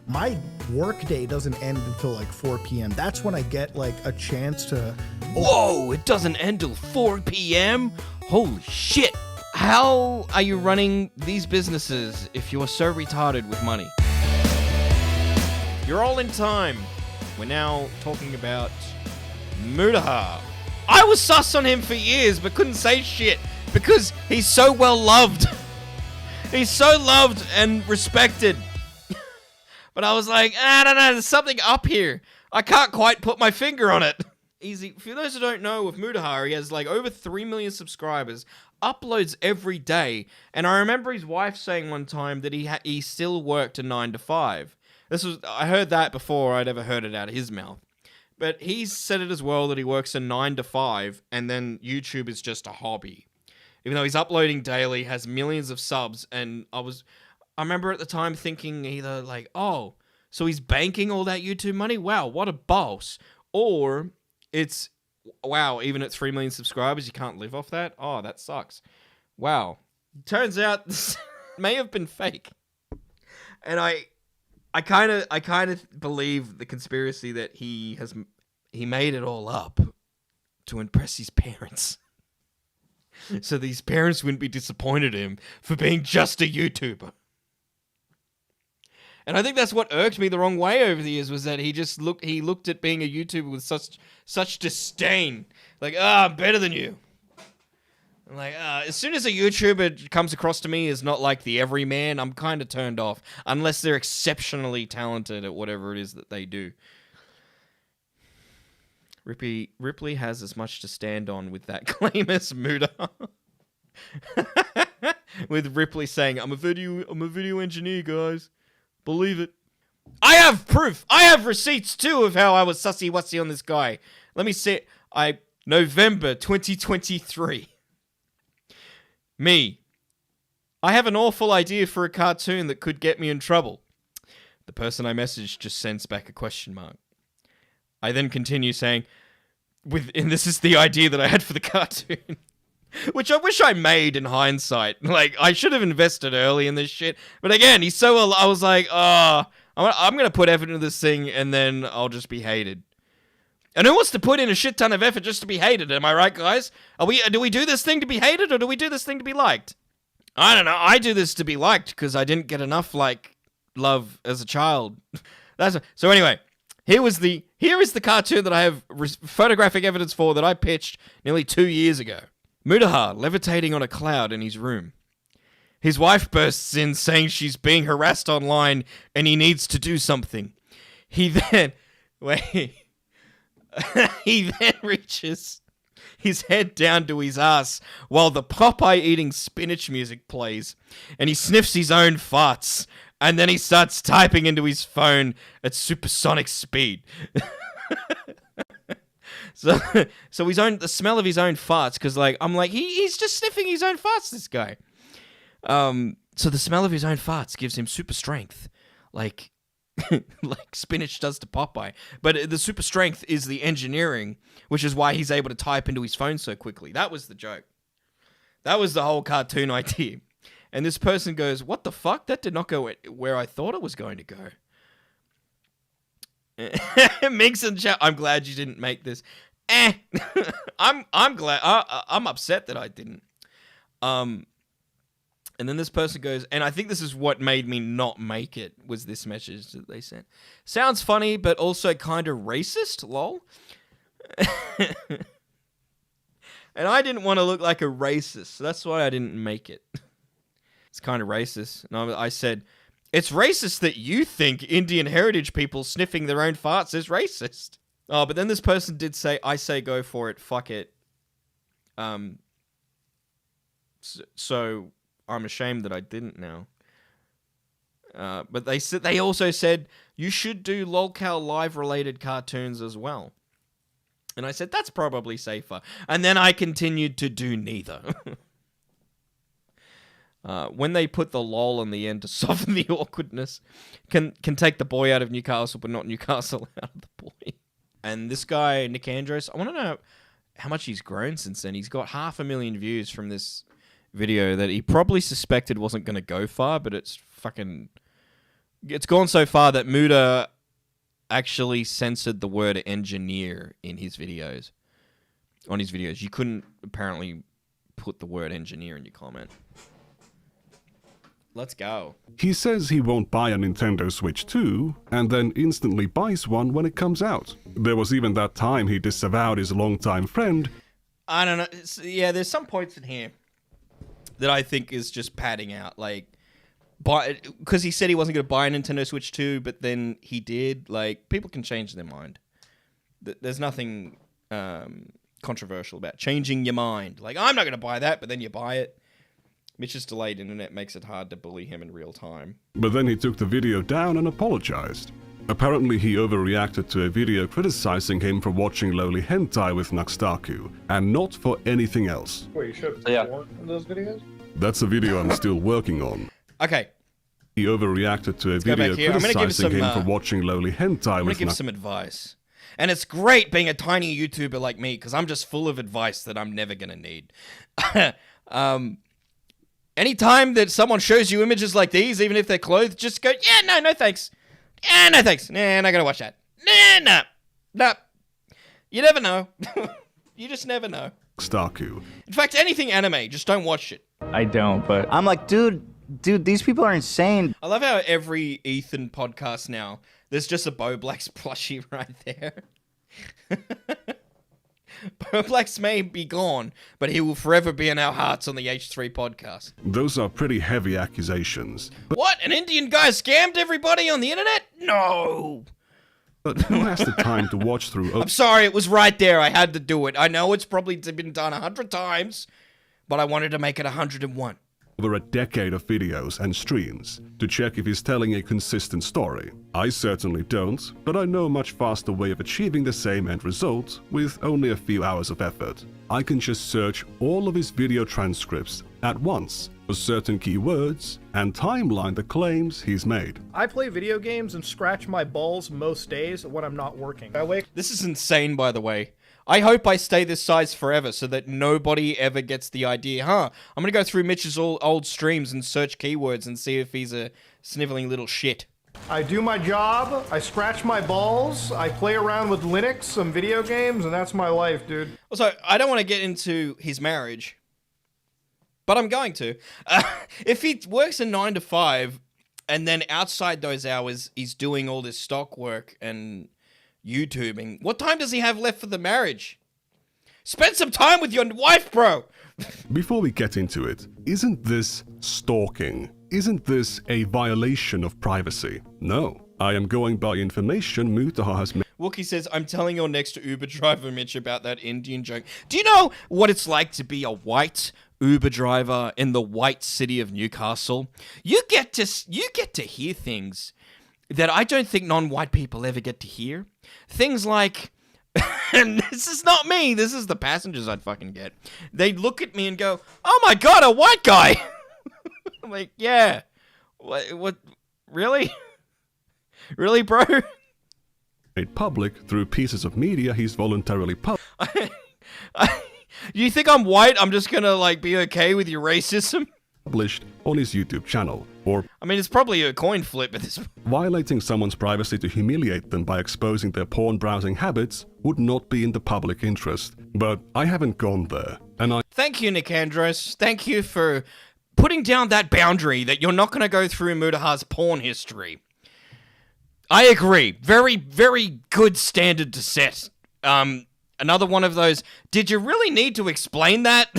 My work day doesn't end until like 4 p.m. That's when I get like a chance to... Whoa, it doesn't end till 4 p.m.? Holy shit. How are you running these businesses if you're so retarded with money? You're all in time. We're now talking about Mutahar. I was sus on him for years, but couldn't say shit because he's so well loved. He's so loved and respected. But I was like, I don't know, there's something up here. I can't quite put my finger on it. Easy. For those who don't know, with Mutahar, he has like over 3 million subscribers, uploads every day. And I remember his wife saying one time that he still worked a 9 to 5. I heard that before I'd ever heard it out of his mouth. But he's said it as well that he works a 9 to 5 and then YouTube is just a hobby. Even though he's uploading daily, has millions of subs, and I remember at the time thinking either like, oh, so he's banking all that YouTube money? Wow, what a boss. Or it's, wow, even at 3 million subscribers, you can't live off that? Oh, that sucks. Wow. Turns out this may have been fake. And I kind of believe the conspiracy that he made it all up to impress his parents. So these parents wouldn't be disappointed in him for being just a YouTuber. And I think that's what irked me the wrong way over the years, was that he looked at being a YouTuber with such disdain. Like, I'm better than you. I'm like, as soon as a YouTuber comes across to me as not like the everyman, I'm kind of turned off. Unless they're exceptionally talented at whatever it is that they do. Ripley has as much to stand on with that claim as Muta. With Ripley saying, I'm a video engineer, guys. Believe it. I have proof. I have receipts too of how I was sussy-wussy on this guy. Let me see. November 2023. Me. I have an awful idea for a cartoon that could get me in trouble. The person I messaged just sends back a question mark. I then continue saying, and this is the idea that I had for the cartoon. Which I wish I made in hindsight. Like, I should have invested early in this shit. But again, he's so... I was like, I'm going to put effort into this thing and then I'll just be hated. And who wants to put in a shit ton of effort just to be hated? Am I right, guys? Do we do this thing to be hated or do we do this thing to be liked? I don't know. I do this to be liked because I didn't get enough, love as a child. So anyway, here is the cartoon that I have photographic evidence for that I pitched nearly 2 years ago. Mutahar levitating on a cloud in his room. His wife bursts in saying she's being harassed online and he needs to do something. He then reaches his head down to his ass while the Popeye eating spinach music plays, and he sniffs his own farts, and then he starts typing into his phone at supersonic speed. So the smell of his own farts, because I'm like, he's just sniffing his own farts, this guy. So the smell of his own farts gives him super strength, like spinach does to Popeye. But the super strength is the engineering, which is why he's able to type into his phone so quickly. That was the joke. That was the whole cartoon idea. And this person goes, what the fuck? That did not go where I thought it was going to go. Minx and chat, I'm glad you didn't make this. I'm glad. I'm upset that I didn't. And then this person goes, and I think this is what made me not make it, was this message that they sent. Sounds funny, but also kind of racist, lol. And I didn't want to look like a racist, so that's why I didn't make it. It's kind of racist. And I said, it's racist that you think Indian heritage people sniffing their own farts is racist. Oh, but then this person did say, I say go for it, fuck it. So I'm ashamed that I didn't now. But they also said, you should do LOLCal Live related cartoons as well. And I said, that's probably safer. And then I continued to do neither. When they put the lol in the end to soften the awkwardness, can take the boy out of Newcastle, but not Newcastle out of the boy. And this guy, Nikandros, I want to know how much he's grown since then. He's got 500,000 views from this video that he probably suspected wasn't going to go far, but it's fucking It's gone so far that Muta actually censored the word engineer in his videos. On his videos. You couldn't apparently put the word engineer in your comment. Let's go. He says he won't buy a Nintendo Switch 2, and then instantly buys one when it comes out. There was even that time he disavowed his longtime friend. I don't know. Yeah, there's some points in here that I think is just padding out. Like, because he said he wasn't going to buy a Nintendo Switch 2, but then he did. Like, people can change their mind. There's nothing controversial about changing your mind. Like, I'm not going to buy that, but then you buy it. Mitch's delayed internet makes it hard to bully him in real time. But then he took the video down and apologized. Apparently he overreacted to a video criticizing him for watching lowly hentai with Nakstaku, and not for anything else. Wait, you showed porn in those videos? That's a video I'm still working on. Okay. He overreacted to a video criticizing him for watching lowly hentai with I'm going to give some advice. And it's great being a tiny YouTuber like me, because I'm just full of advice that I'm never going to need. Anytime that someone shows you images like these, even if they're clothed, just go, yeah, no thanks. Yeah, no thanks. Nah, not gonna watch that. Nah. You never know. You just never know. Staku. In fact, anything anime, just don't watch it. I don't, but... I'm like, dude, these people are insane. I love how every Ethan podcast now, there's just a Boblax plushie right there. Boblax may be gone, but he will forever be in our hearts on the H3 podcast. Those are pretty heavy accusations. What? An Indian guy scammed everybody on the internet? No! But who has the time to watch through... I'm sorry, it was right there. I had to do it. I know it's probably been done 100 times, but I wanted to make it 101. Over a decade of videos and streams to check if he's telling a consistent story. I certainly don't, but I know a much faster way of achieving the same end result with only a few hours of effort. I can just search all of his video transcripts at once for certain keywords and timeline the claims he's made. I play video games and scratch my balls most days when I'm not working. This is insane, by the way. I hope I stay this size forever so that nobody ever gets the idea, I'm going to go through Mitch's old streams and search keywords and see if he's a sniveling little shit. I do my job, I scratch my balls, I play around with Linux, some video games, and that's my life, dude. Also, I don't want to get into his marriage, but I'm going to. If he works a 9 to 5, and then outside those hours, he's doing all this stock work and YouTubing, what time does he have left for the marriage? Spend some time with your wife, bro! Before we get into it, isn't this stalking? Isn't this a violation of privacy? No. I am going by information Mutahar has made. Wookie says, I'm telling your next Uber driver, Mitch, about that Indian joke. Do you know what it's like to be a white Uber driver in the white city of Newcastle? You get to hear things that I don't think non-white people ever get to hear. Things like, and this is not me, this is the passengers I'd fucking get. They'd look at me and go, oh my god, a white guy! I'm like, yeah. What? Really? Really, bro? Made public through pieces of media he's voluntarily You think I'm white? I'm just gonna, like, be okay with your racism? published on his YouTube channel, or I mean, it's probably a coin flip at this point. Violating someone's privacy to humiliate them by exposing their porn browsing habits would not be in the public interest. But I haven't gone there, and I... Thank you, Nikandros. Thank you for putting down that boundary that you're not going to go through Mutahar's porn history. I agree. Very, very good standard to set. Another one of those, did you really need to explain that?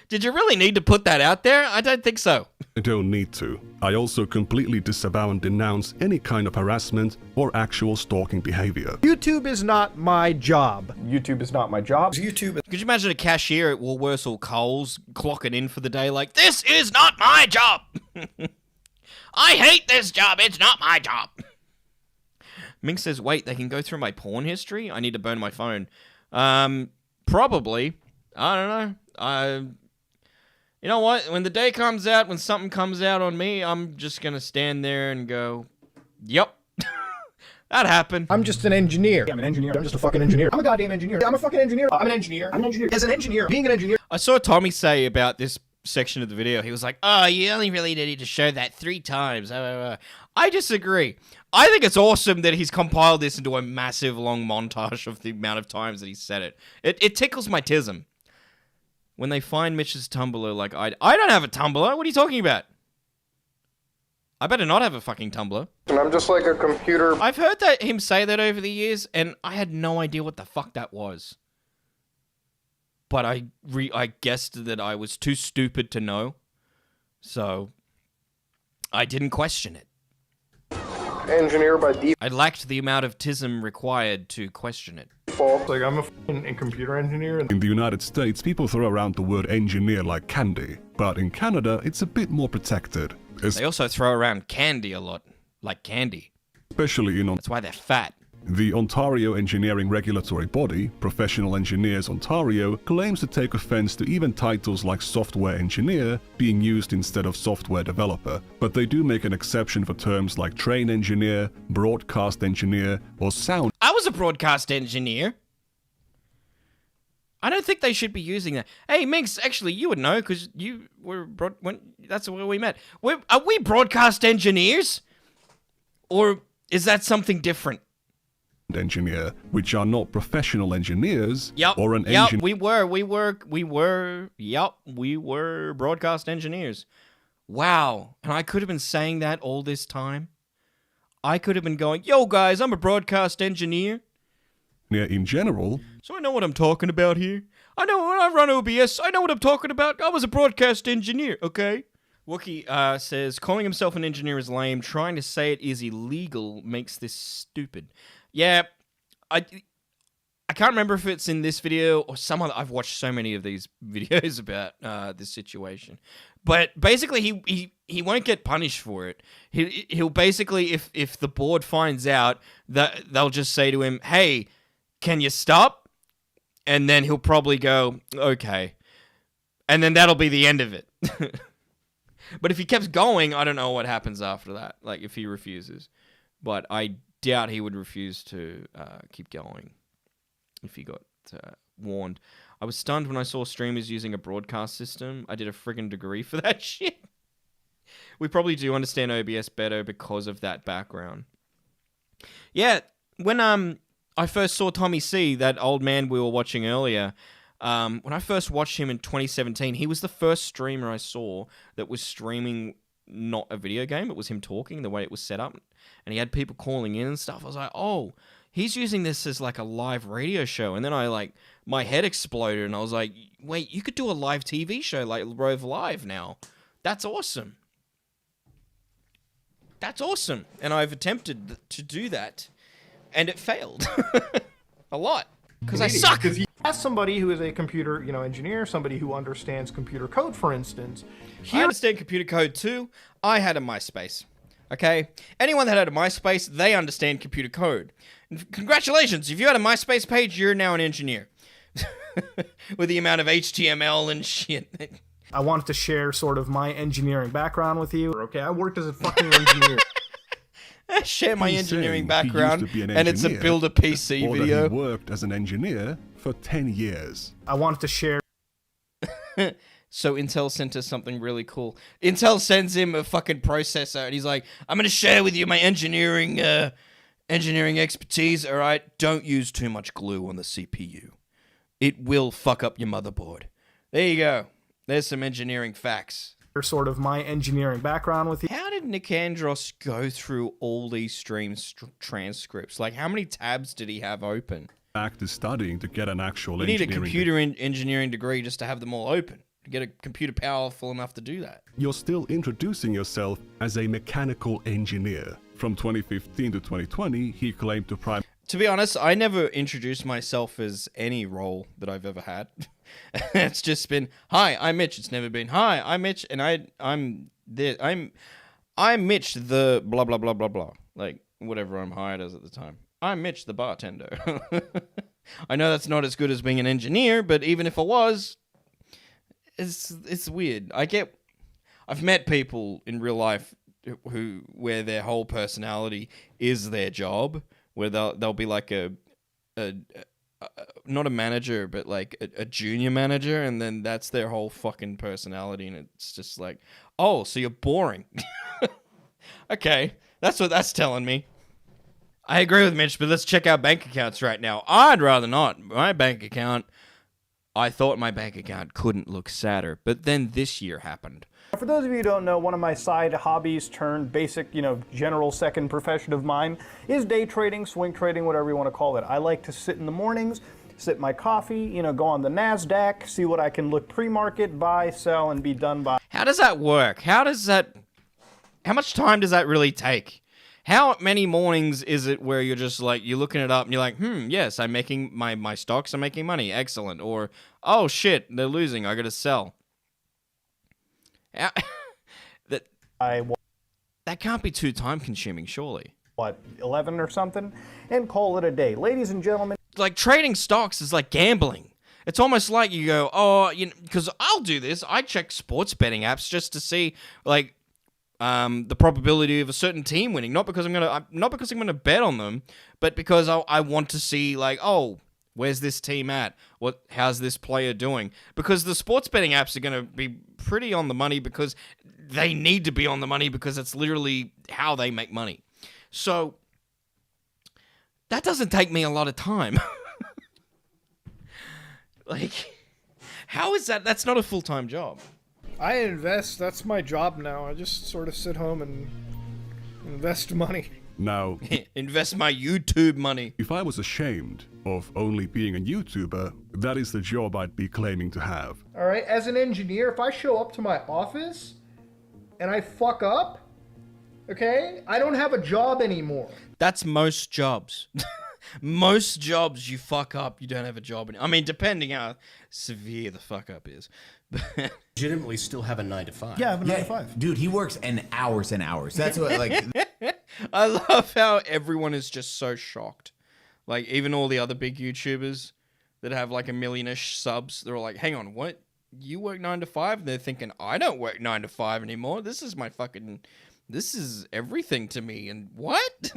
Did you really need to put that out there? I don't think so. I don't need to. I also completely disavow and denounce any kind of harassment or actual stalking behavior. YouTube is not my job. YouTube is not my job. YouTube. Could you imagine a cashier at Woolworths or Coles clocking in for the day like, this is not my job. I hate this job. It's not my job. Mink says, wait, they can go through my porn history? I need to burn my phone. Probably. I don't know. You know what? When the day comes out, when something comes out on me, I'm just going to stand there and go, yep. That happened. I'm just an engineer. I'm an engineer. I'm just a fucking engineer. I'm a goddamn engineer. I'm a fucking engineer. I'm an engineer. I'm an engineer. As an engineer, being an engineer. I saw Tommy say about this section of the video, he was like, "Oh, you only really needed to show that 3 times." I disagree. I think it's awesome that he's compiled this into a massive long montage of the amount of times that he said it. It tickles my tism. When they find Mitch's Tumblr, like, I don't have a Tumblr. What are you talking about? I better not have a fucking Tumblr. And I'm just like a computer. I've heard him say that over the years, and I had no idea what the fuck that was. But I guessed that I was too stupid to know, so I didn't question it. Engineer by default. I lacked the amount of tism required to question it. Like, I'm a computer engineer. In the United States, people throw around the word engineer like candy, but in Canada, it's a bit more protected. They also throw around candy a lot, like candy. Especially in That's why they're fat. the Ontario engineering regulatory body, Professional Engineers Ontario, claims to take offense to even titles like software engineer being used instead of software developer, but they do make an exception for terms like train engineer, broadcast engineer, or sound. I was a broadcast engineer. I don't think they should be using that. Hey, Minx, actually, you would know because you were that's where we met. Are we broadcast engineers, or is that something different? Engineer, which are not professional engineers, Yep. or an Yep. engineer. We were broadcast engineers. Wow. And I could have been saying that all this time. I could have been going, "Yo, guys, I'm a broadcast engineer." In general, So I know what I'm talking about here. I know when I run OBS, I know what I'm talking about. I was a broadcast engineer, okay? Wookie says, calling himself an engineer is lame. Trying to say it is illegal makes this stupid. Yeah, I can't remember if it's in this video or some other. I've watched so many of these videos about this situation. But basically, he won't get punished for it. He'll basically, if the board finds out, that they'll just say to him, "Hey, can you stop?" And then he'll probably go, "Okay." And then that'll be the end of it. But if he keeps going, I don't know what happens after that. Like, if he refuses. But I doubt he would refuse to keep going if he got warned. I was stunned when I saw streamers using a broadcast system. I did a friggin' degree for that shit. We probably do understand OBS better because of that background. Yeah, when I first saw Tommy C, that old man we were watching earlier, when I first watched him in 2017, he was the first streamer I saw that was streaming not a video game. It was him talking, the way it was set up. And he had people calling in and stuff. I was like, oh, he's using this as like a live radio show. And then my head exploded and I was like, wait, you could do a live TV show like Rove Live now. That's awesome. That's awesome. And I've attempted to do that. And it failed. A lot. Because I suck. As somebody who is a computer, engineer, somebody who understands computer code, for instance, I understand computer code too. I had a MySpace. Okay? Anyone that had a MySpace, they understand computer code. And congratulations. If you had a MySpace page, you're now an engineer. With the amount of HTML and shit. I wanted to share sort of my engineering background with you. Okay, I worked as a fucking engineer. I share my He's engineering saying he used background, to be an and it's a engineer, build a PC or video. that he worked as an engineer for 10 years. I wanted to share So Intel sent us something really cool. Intel sends him a fucking processor, and he's like, "I'm gonna share with you my engineering expertise. All right, don't use too much glue on the CPU. It will fuck up your motherboard." There you go. There's some engineering facts. sort of my engineering background with you. How did Nikandros go through all these stream transcripts? Like, how many tabs did he have open? Act is studying to get an actual You need a engineering computer engineering degree just to have them all open. To get a computer powerful enough to do that. You're still introducing yourself as a mechanical engineer. From 2015 to 2020, he claimed to prime. To be honest, I never introduced myself as any role that I've ever had. It's just been, "Hi, I'm Mitch." It's never been, "Hi, I'm Mitch, and I'm Mitch the blah blah blah blah blah." Like whatever I'm hired as at the time. I'm Mitch the bartender. I know that's not as good as being an engineer, but even if I was, it's weird. I've met people in real life where their whole personality is their job, where they'll be like a not a manager, but like a junior manager, and then that's their whole fucking personality, and it's just like, oh, so you're boring. Okay, that's what that's telling me. I agree with Mitch, but let's check our bank accounts right now. I'd rather not. My bank account, I thought my bank account couldn't look sadder, but then this year happened. For those of you who don't know, one of my side hobbies turned basic, general second profession of mine is day trading, swing trading, whatever you want to call it. I like to sit in the mornings, sip my coffee, go on the NASDAQ, see what I can look pre-market, buy, sell, and be done by. How does that work? How much time does that really take? How many mornings is it where you're just like, you're looking it up and you're like, yes, I'm making my stocks are making money. Excellent. Or, oh shit, they're losing. I got to sell. That can't be too time consuming, surely. 11 or something, and call it a day. Ladies and gentlemen. Like trading stocks is like gambling. It's almost like you go, because I'll do this. I check sports betting apps just to see like the probability of a certain team winning. Not because I'm gonna bet on them, but because I want to see like, oh, where's this team at? How's this player doing? Because the sports betting apps are gonna be pretty on the money because they need to be on the money because it's literally how they make money. So that doesn't take me a lot of time. Like, how is that? That's not a full-time job. I invest. That's my job now. I just sort of sit home and invest money. Now, Invest my YouTube money. if I was ashamed of only being a YouTuber, that is the job I'd be claiming to have. All right, as an engineer, if I show up to my office and I fuck up, okay, I don't have a job anymore. That's most jobs. Most jobs you fuck up, you don't have a job. I mean, depending how severe the fuck up is. Legitimately still have a 9 to 5. Yeah, I have a 9 to 5. Dude, he works in hours and hours. That's what, like... I love how everyone is just so shocked. Like, even all the other big YouTubers that have like 1 million-ish subs, they're all like, hang on, what? You work 9 to 5? And they're thinking, I don't work 9 to 5 anymore. This is everything to me. And what?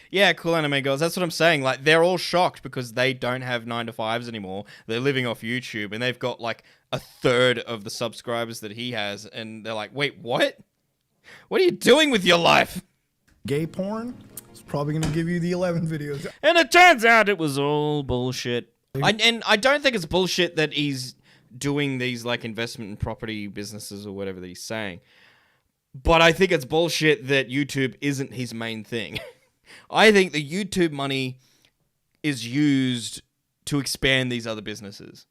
Yeah, cool anime girls. That's what I'm saying. Like, they're all shocked because they don't have 9 to 5s anymore. They're living off YouTube and they've got like 1/3 of the subscribers that he has. And they're like, wait, what? What are you doing with your life? Gay porn is probably going to give you the 11 videos. And it turns out it was all bullshit. And I don't think it's bullshit that he's doing these like investment in property businesses or whatever that he's saying. But I think it's bullshit that YouTube isn't his main thing. I think the YouTube money is used to expand these other businesses.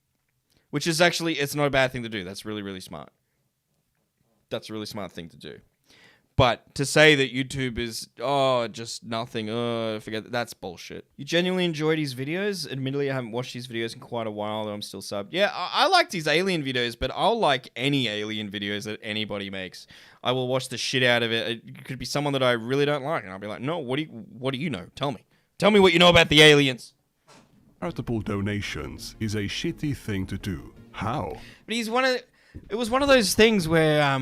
Which is actually, it's not a bad thing to do. That's really, really smart. That's a really smart thing to do. But to say that YouTube is, just nothing, forget that, that's bullshit. You genuinely enjoyed his videos? Admittedly, I haven't watched his videos in quite a while, though I'm still subbed. Yeah, I liked his alien videos, but I'll like any alien videos that anybody makes. I will watch the shit out of it. It could be someone that I really don't like, and I'll be like, no, what do you know? Tell me. Tell me what you know about the aliens. Charitable donations is a shitty thing to do. How? But it was one of those things where,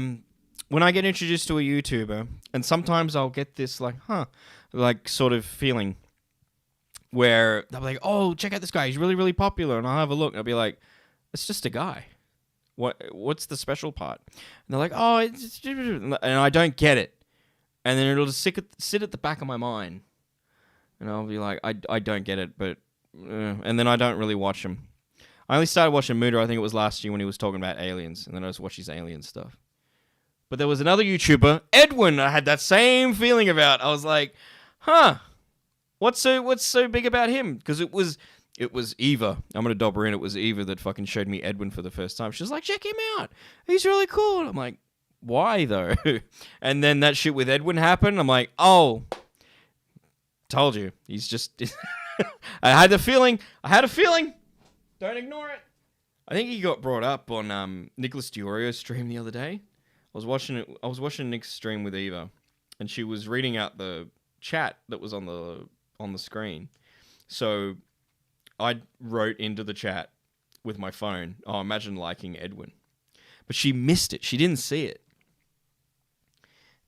when I get introduced to a YouTuber, and sometimes I'll get this like sort of feeling where they'll be like, oh, check out this guy. He's really, really popular. And I'll have a look and I'll be like, it's just a guy. What's the special part? And they're like, oh, and I don't get it. And then it'll just sit at the back of my mind. And I'll be like, I don't get it, but, and then I don't really watch him. I only started watching Muta, I think it was last year when he was talking about aliens. And then I just watched his alien stuff. But there was another YouTuber, Edwin, I had that same feeling about. I was like, what's so big about him? Because it was Eva. I'm going to dob her in. It was Eva that fucking showed me Edwin for the first time. She was like, check him out. He's really cool. And I'm like, why though? And then that shit with Edwin happened. I'm like, oh, told you. He's just... I had a feeling. Don't ignore it. I think he got brought up on Nicholas Diorio's stream the other day. I was watching Nick's stream with Eva, and she was reading out the chat that was on the screen. So I wrote into the chat with my phone, oh, imagine liking Edwin. But she missed it. She didn't see it.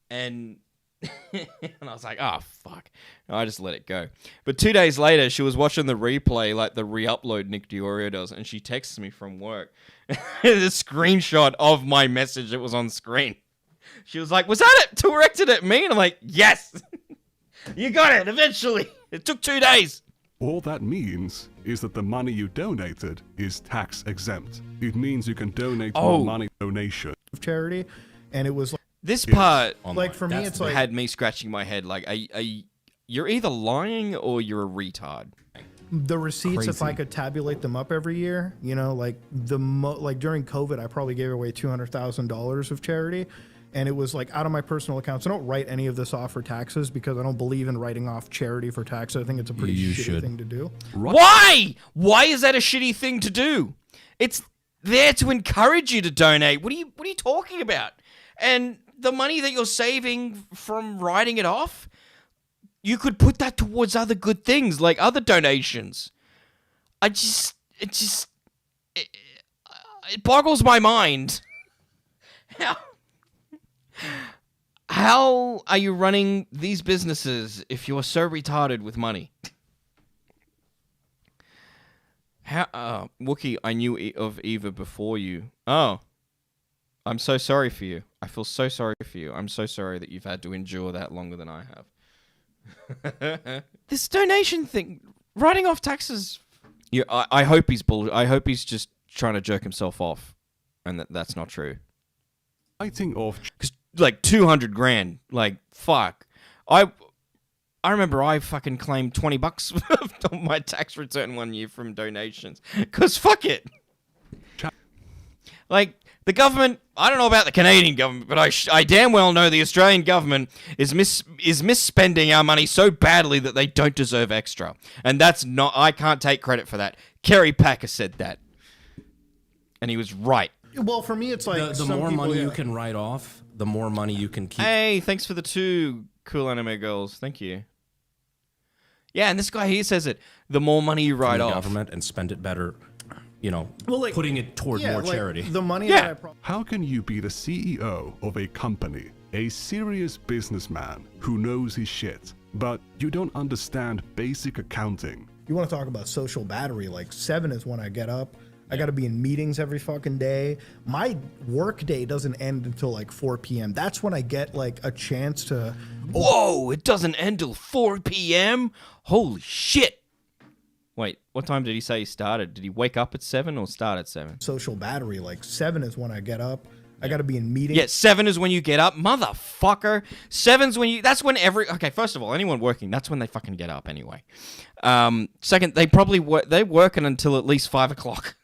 And And I was like, oh, fuck. And I just let it go. But 2 days later, she was watching the replay, like the re-upload Nick Diorio does, and she texts me from work. The screenshot of my message that was on screen. She was like, was that it? Directed at me? And I'm like, yes. You got it, eventually. It took 2 days. All that means is that the money you donated is tax exempt. It means you can donate more money donation. Charity, and it was like, This part like for me, it's like had me scratching my head. Like, you're either lying or you're a retard. the receipts. If I Crazy. could tabulate them up every year, you know, like like during COVID, I probably gave away $200,000 of charity. And it was like out of my personal accounts. I don't write any of this off for taxes because I don't believe in writing off charity for taxes. I think it's a pretty shitty thing to do. Why? Why is that a shitty thing to do? It's there to encourage you to donate. What are you talking about? And the money that you're saving from writing it off, you could put that towards other good things, like other donations. It boggles my mind. How are you running these businesses if you're so retarded with money? Wookie, I knew of Eva before you. Oh. I'm so sorry for you. I feel so sorry for you. I'm so sorry that you've had to endure that longer than I have. This donation thing, writing off taxes. Yeah, I hope he's I hope he's just trying to jerk himself off, and that's not true. Writing off Because like 200 grand, like fuck. I remember I fucking claimed $20 on my tax return one year from donations. Cause fuck it. Like the government, I don't know about the Canadian government, but I damn well know the Australian government is misspending our money so badly that they don't deserve extra. And that's not, I can't take credit for that. Kerry Packer said that. And he was right. Well, for me, it's like The some more people, money yeah. you can write off, the more money you can keep. Hey, thanks for the 2 cool anime girls. Thank you. Yeah, and this guy here says it. The more money you from write the off. government and spend it better, you know, Well, like, putting it toward more like, charity. The money Yeah. that I probably How can you be the CEO of a company, a serious businessman who knows his shit, but you don't understand basic accounting? You want to talk about social battery? Like 7 is when I get up. I got to be in meetings every fucking day. My work day doesn't end until like 4 p.m. That's when I get like a chance to Whoa, it doesn't end till 4 p.m.? Holy shit. Wait, what time did he say he started? Did he wake up at 7 or start at 7? social battery. Like 7 is when I get up. I got to be in meetings. Yeah, 7 is when you get up. Motherfucker. 7's when you... That's when okay, first of all, anyone working, that's when they fucking get up anyway. Second, they probably they're working until at least 5 o'clock.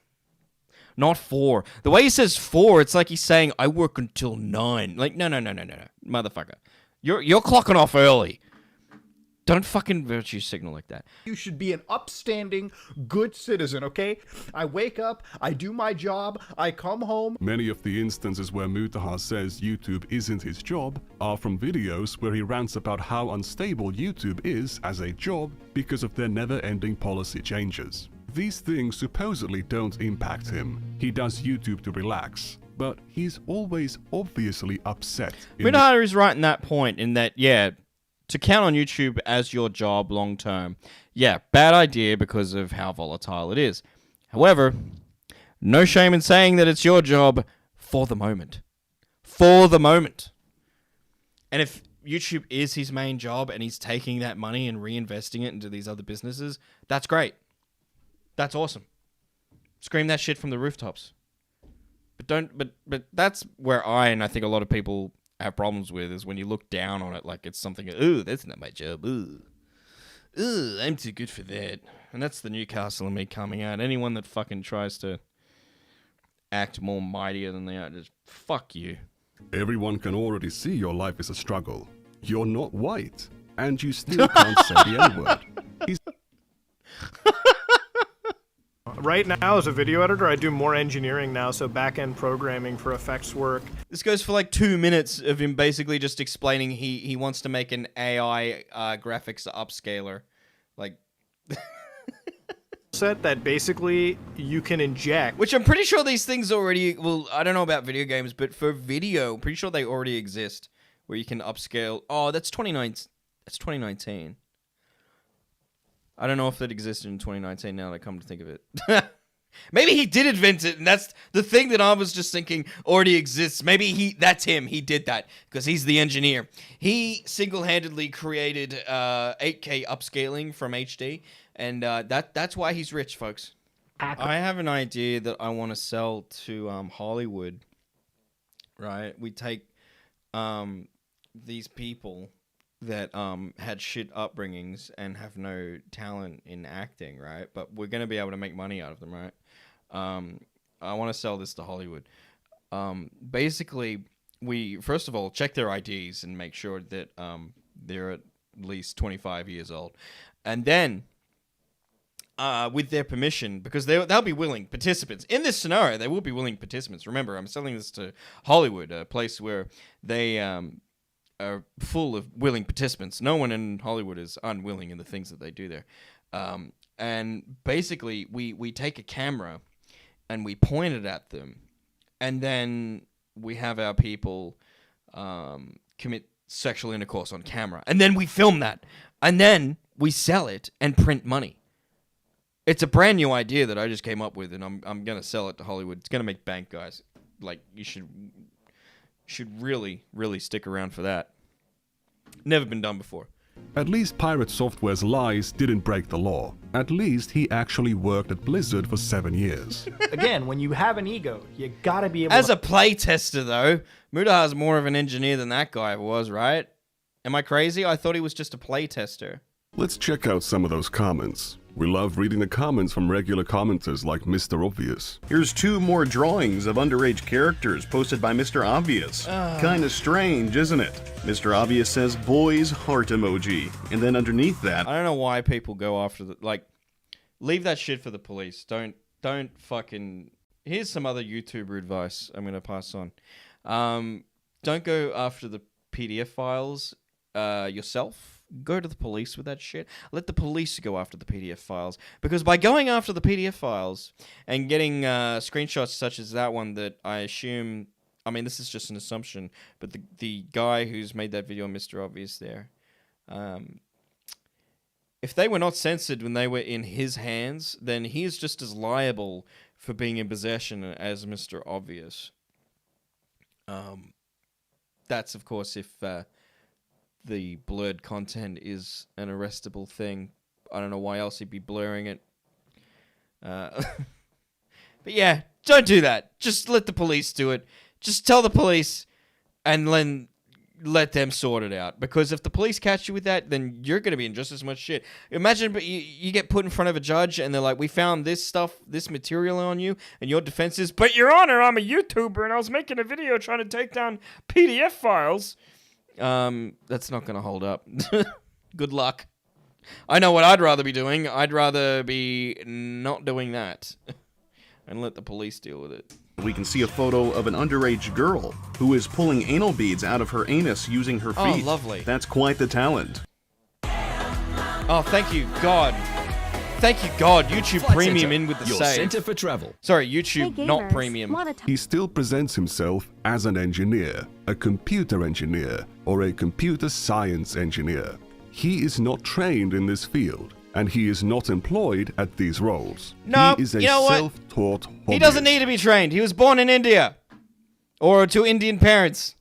Not 4. The way he says 4, it's like he's saying, I work until 9. Like, no. Motherfucker. You're clocking off early. Don't fucking virtue signal like that. You should be an upstanding, good citizen, okay? I wake up, I do my job, I come home. Many of the instances where Mutahar says YouTube isn't his job are from videos where he rants about how unstable YouTube is as a job because of their never-ending policy changes. These things supposedly don't impact him. He does YouTube to relax, but he's always obviously upset. Mutahar is right in that point, in that, yeah, to count on YouTube as your job long term, yeah, bad idea because of how volatile it is. However, no shame in saying that it's your job for the moment. For the moment. And if YouTube is his main job and he's taking that money and reinvesting it into these other businesses, that's great. That's awesome. Scream that shit from the rooftops. But that's where I think a lot of people have problems with, is when you look down on it like it's something, ooh, that's not my job, ooh, I'm too good for that. And that's the Newcastle in me coming out. Anyone that fucking tries to act more mightier than they are, just fuck you. Everyone can already see your life is a struggle. You're not white, and you still can't say the N-word. He's Right now, as a video editor, I do more engineering now, so back-end programming for effects work. This goes for like 2 minutes of him basically just explaining he wants to make an AI graphics upscaler. Like, Set that basically you can inject. which I'm pretty sure these things already, well, I don't know about video games, but for video, I'm pretty sure they already exist. where you can upscale. Oh, that's 2019. That's 2019. I don't know if that existed in 2019 now that I come to think of it. Maybe he did invent it, and that's the thing that I was just thinking already exists. Maybe that's him. He did that because he's the engineer. He single-handedly created 8K upscaling from HD, and that's why he's rich, folks. I have an idea that I want to sell to Hollywood. Right, we take these people that had shit upbringings and have no talent in acting, right? But we're gonna be able to make money out of them, right? I want to sell this to Hollywood. Basically, we first of all check their IDs and make sure that they're at least 25 years old, and then with their permission, because they'll be willing participants in this scenario. They will be willing participants. Remember, I'm selling this to Hollywood, a place where they are full of willing participants. No one in Hollywood is unwilling in the things that they do there. And basically, we take a camera and we point it at them, and then we have our people commit sexual intercourse on camera, and then we film that, and then we sell it and print money. It's a brand new idea that I just came up with, and I'm gonna sell it to Hollywood. It's gonna make bank, guys. Like, you should really stick around for that. Never been done before. At least Pirate Software's lies didn't break the law. At least he actually worked at Blizzard for 7 years. Again, when you have an ego, you gotta be able As to... a play tester, though, Mutahar's more of an engineer than that guy was, right? Am I crazy? I thought he was just a play tester. Let's check out some of those comments. We love reading the comments from regular commenters like Mr. Obvious. Here's 2 more drawings of underage characters posted by Mr. Obvious. Kinda strange, isn't it? Mr. Obvious says boys heart emoji, and then underneath that, I don't know why people go after the, like, leave that shit for the police. Don't fucking. Here's some other YouTuber advice I'm gonna pass on. Don't go after the PDF files yourself. Go to the police with that shit. Let the police go after the PDF files. Because by going after the PDF files and getting screenshots such as that one that I assume... I mean, this is just an assumption, but the guy who's made that video, Mr. Obvious there, if they were not censored when they were in his hands, then he is just as liable for being in possession as Mr. Obvious. That's, of course, if... the blurred content is an arrestable thing. I don't know why else he'd be blurring it. But yeah, don't do that. Just let the police do it. Just tell the police and then let them sort it out. Because if the police catch you with that, then you're going to be in just as much shit. Imagine you get put in front of a judge and they're like, we found this stuff, this material on you, and your defense is, but Your Honor, I'm a YouTuber and I was making a video trying to take down PDF files. That's not going to hold up. Good luck. I know what I'd rather be doing. I'd rather be not doing that and let the police deal with it. we can see a photo of an underage girl who is pulling anal beads out of her anus using her feet. Oh, lovely. That's quite the talent. Oh, thank you, God. Thank you, God. YouTube Premium in with the Your save. center for travel. Sorry, YouTube not Premium. He still presents himself as an engineer, a computer engineer, or a computer science engineer. He is not trained in this field, and he is not employed at these roles. No, he is a you know what? self-taught He doesn't hobbyist. need to be trained. He was born in India. Or to Indian parents.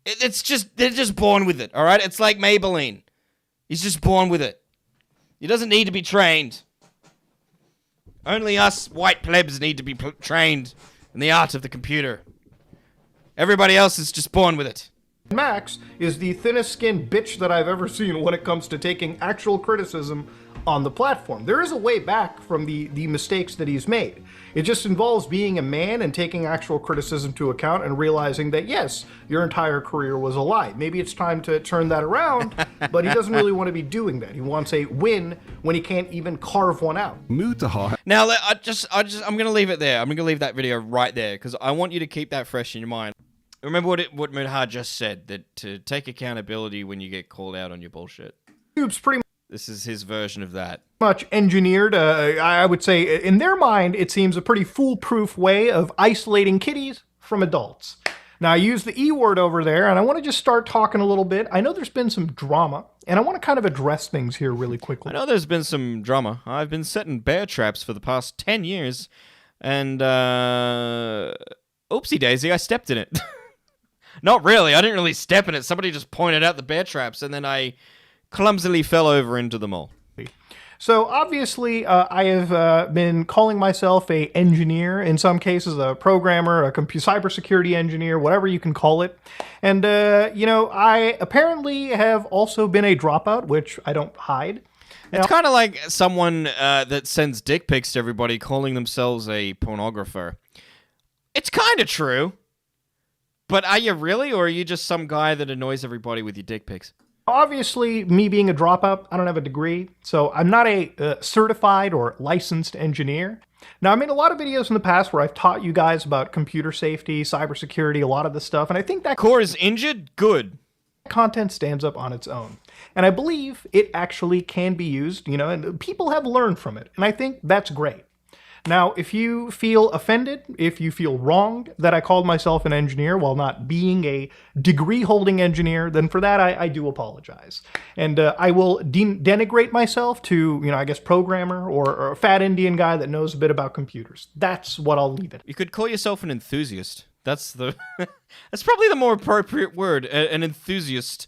They're just born with it, all right? It's like Maybelline. He's just born with it. He doesn't need to be trained. Only us white plebs need to be trained in the art of the computer. Everybody else is just born with it. Max is the thinnest skinned bitch that I've ever seen when it comes to taking actual criticism on the platform. There is a way back from the mistakes that he's made. It just involves being a man and taking actual criticism to account and realizing that, yes, your entire career was a lie. Maybe it's time to turn that around, but he doesn't really want to be doing that. He wants a win when he can't even carve one out. Mutahar Now, I'm going to leave it there. I'm going to leave that video right there because I want you to keep that fresh in your mind. Remember what Mutahar just said, that to take accountability when you get called out on your bullshit. YouTube's pretty This is his version of that. much engineered, I would say, in their mind, it seems a pretty foolproof way of isolating kiddies from adults. Now, I use the E word over there, and I want to just start talking a little bit. I know there's been some drama, and I want to kind of address things here really quickly. I know there's been some drama. I've been setting bear traps for the past 10 years, and, oopsie daisy, I stepped in it. Not really. I didn't really step in it. Somebody just pointed out the bear traps, and then I clumsily fell over into them all. So obviously, I have been calling myself a engineer, in some cases a programmer, a cybersecurity engineer, whatever you can call it. And, I apparently have also been a dropout, which I don't hide. It's kind of like someone that sends dick pics to everybody calling themselves a pornographer. It's kind of true. But are you really, or are you just some guy that annoys everybody with your dick pics? Obviously, me being a dropout, I don't have a degree, so I'm not a certified or licensed engineer. Now, I made a lot of videos in the past where I've taught you guys about computer safety, cybersecurity, a lot of this stuff, and I think that Core is injured? Good. content stands up on its own. And I believe it actually can be used, and people have learned from it, and I think that's great. Now, if you feel offended, if you feel wronged that I called myself an engineer while not being a degree-holding engineer, then for that I do apologize. And I will denigrate myself to, programmer or a fat Indian guy that knows a bit about computers. That's what I'll leave it. You could call yourself an enthusiast. That's the... That's probably the more appropriate word, an enthusiast.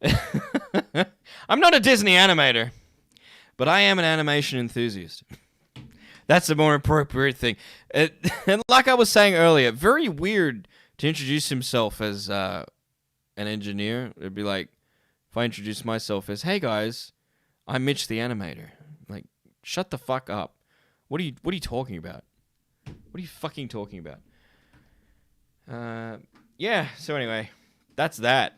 I'm not a Disney animator, but I am an animation enthusiast. That's the more appropriate thing. And like I was saying earlier, very weird to introduce himself as an engineer. It'd be like if I introduced myself as, "Hey guys, I'm Mitch the animator." Like, shut the fuck up. What are you talking about? What are you fucking talking about? Yeah. So anyway, that's that.